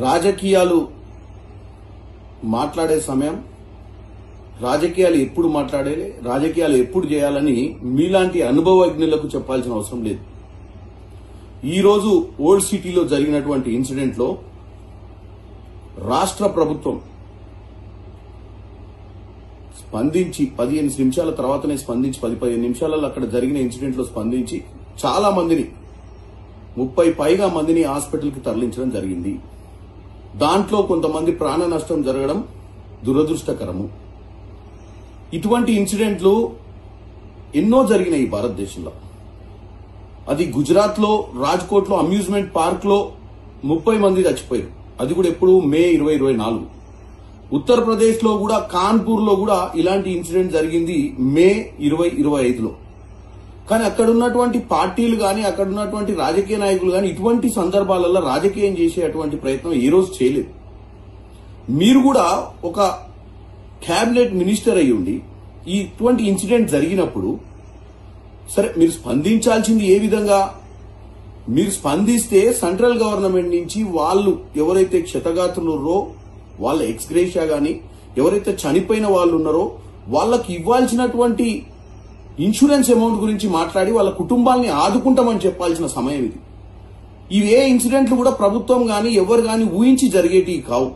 రాజకీయాలు మాట్లాడే సమయం, రాజకీయాలు ఎప్పుడు మాట్లాడాలి, రాజకీయాలు ఎప్పుడు చేయాలని మీలాంటి అనుభవజ్ఞులకు చెప్పాల్సిన అవసరం లేదు. ఈరోజు ఓల్డ్ సిటీలో జరిగినటువంటి ఇన్సిడెంట్ లో రాష్ట్ర ప్రభుత్వం స్పందించి 15 నిమిషాల తర్వాతనే స్పందించి 10-15 నిమిషాలలో అక్కడ జరిగిన ఇన్సిడెంట్ లో స్పందించి చాలా మందిని 30 పైగా మందిని హాస్పిటల్ కి తరలించడం జరిగింది. దాంట్లో కొంతమంది ప్రాణ నష్టం జరగడం దురదృష్టకరము. ఇటువంటి ఇన్సిడెంట్లు ఎన్నో జరిగినాయి భారతదేశంలో. అది గుజరాత్ లో రాజ్కోట్ లో అమ్యూజ్మెంట్ పార్క్ లో 30 మంది చచ్చిపోయారు. అది కూడా ఎప్పుడు మే 2024. ఉత్తరప్రదేశ్ లో కూడా కాన్పూర్ లో కూడా ఇలాంటి ఇన్సిడెంట్ జరిగింది మే 2025లో. కానీ అక్కడ ఉన్నటువంటి పార్టీలు గాని అక్కడ ఉన్నటువంటి రాజకీయ నాయకులు గాని ఇటువంటి సందర్భాలలో రాజకీయం చేసేటువంటి ప్రయత్నం ఏ రోజు చేయలేదు. మీరు కూడా ఒక కేబినెట్ మినిస్టర్ అయి ఉండి ఇటువంటి ఇన్సిడెంట్ జరిగినప్పుడు సరే మీరు స్పందించాల్సింది ఏ విధంగా? మీరు స్పందిస్తే సెంట్రల్ గవర్నమెంట్ నుంచి వాళ్ళు ఎవరైతే క్షతగాత్రులున్నారో వాళ్ళ ఎక్స్గ్రేషియా గాని ఎవరైతే చనిపోయిన వాళ్ళు ఉన్నారో వాళ్ళకి ఇవ్వాల్సినటువంటి ఇన్సూరెన్స్ అమౌంట్ గురించి మాట్లాడి వాళ్ళ కుటుంబాలని ఆదుకుంటామని చెప్పాల్సిన సమయం ఇది. ఇవే ఇన్సిడెంట్లు కూడా ప్రభుత్వం గాని ఎవరు గాని ఊహించి జరిగేటివి కావు.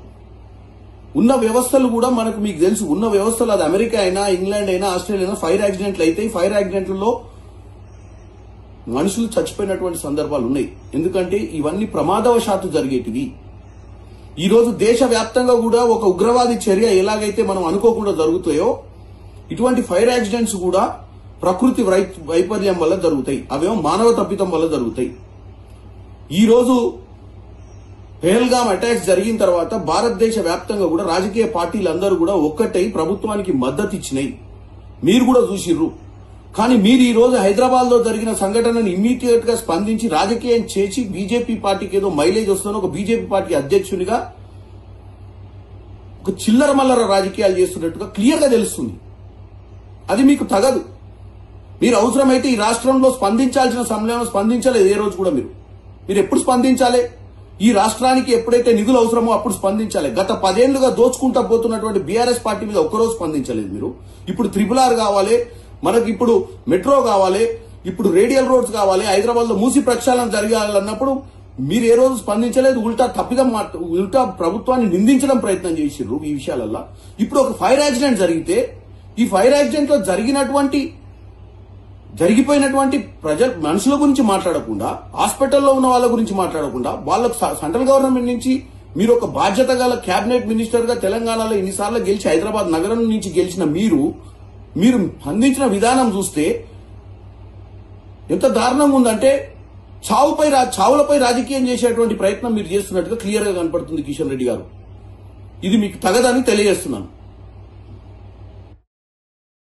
ఉన్న వ్యవస్థలు కూడా మనకు మీకు తెలుసు, ఉన్న వ్యవస్థలు అది అమెరికా అయినా ఇంగ్లాండ్ అయినా ఆస్ట్రేలియా అయినా ఫైర్ యాక్సిడెంట్లు అయితే ఫైర్ యాక్సిడెంట్లలో మనుషులు చచ్చిపోయినటువంటి సందర్భాలు ఉన్నాయి. ఎందుకంటే ఇవన్నీ ప్రమాదవశాత్తు జరిగేటివి. ఈ రోజు దేశవ్యాప్తంగా కూడా ఒక ఉగ్రవాది చర్య ఎలాగైతే మనం అనుకోకుండా జరుగుతాయో ఇటువంటి ఫైర్ యాక్సిడెంట్స్ కూడా ప్రకృతి వైఫల్యం వల్ల జరుగుతాయి. అవేమో మానవ తప్పిదం వల్ల జరుగుతాయి. ఈ రోజు పెహల్గామ్ అటాక్స్ జరిగిన తర్వాత భారతదేశ వ్యాప్తంగా కూడా రాజకీయ పార్టీలందరూ కూడా ఒక్కటై ప్రభుత్వానికి మద్దతు ఇచ్చినాయి. మీరు కూడా చూసిర్రు. కానీ మీరు ఈ రోజు హైదరాబాద్ లో జరిగిన సంఘటనను ఇమ్మీడియట్ గా స్పందించి రాజకీయం చేసి బీజేపీ పార్టీకి ఏదో మైలేజ్ వస్తుందని ఒక బీజేపీ పార్టీ అధ్యక్షునిగా ఒక చిల్లర మల్లర రాజకీయాలు చేస్తున్నట్టుగా క్లియర్ గా తెలుస్తుంది. అది మీకు తగదు. మీరు అవసరమైతే ఈ రాష్ట్రంలో స్పందించాల్సిన సమయంలో స్పందించలేదు. ఏ రోజు కూడా మీరు ఎప్పుడు స్పందించాలి? ఈ రాష్ట్రానికి ఎప్పుడైతే నిధులు అవసరమో అప్పుడు స్పందించాలి. గత 10 ఏళ్లుగా దోచుకుంటా పోతున్నటువంటి బీఆర్ఎస్ పార్టీ మీద ఒక్కరోజు స్పందించలేదు మీరు. ఇప్పుడు RRR కావాలి, మనకి ఇప్పుడు మెట్రో కావాలి, ఇప్పుడు రేడియల్ రోడ్స్ కావాలి, హైదరాబాద్ లో మూసి ప్రక్షాళన జరగాలన్నప్పుడు మీరు ఏ రోజు స్పందించలేదు. ఉల్టా ప్రభుత్వాన్ని నిందించడం ప్రయత్నం చేసిర్రు ఈ విషయాలల్లో. ఇప్పుడు ఒక ఫైర్ యాక్సిడెంట్ జరిగితే ఈ ఫైర్ యాక్సిడెంట్ లో జరిగిపోయినటువంటి మనుషుల గురించి మాట్లాడకుండా, హాస్పిటల్లో ఉన్న వాళ్ళ గురించి మాట్లాడకుండా, వాళ్ళకు సెంట్రల్ గవర్నమెంట్ నుంచి మీరు ఒక బాధ్యత గల కేబినెట్ మినిస్టర్ గా తెలంగాణలో ఇన్నిసార్లు గెలిచి హైదరాబాద్ నగరం నుంచి గెలిచిన మీరు స్పందించిన విధానం చూస్తే ఎంత దారుణంగా ఉందంటే చావులపై రాజకీయం చేసేటువంటి ప్రయత్నం మీరు చేస్తున్నట్టుగా క్లియర్ గా కనపడుతుంది కిషన్ రెడ్డి గారు. ఇది మీకు తగదని తెలియజేస్తున్నాను.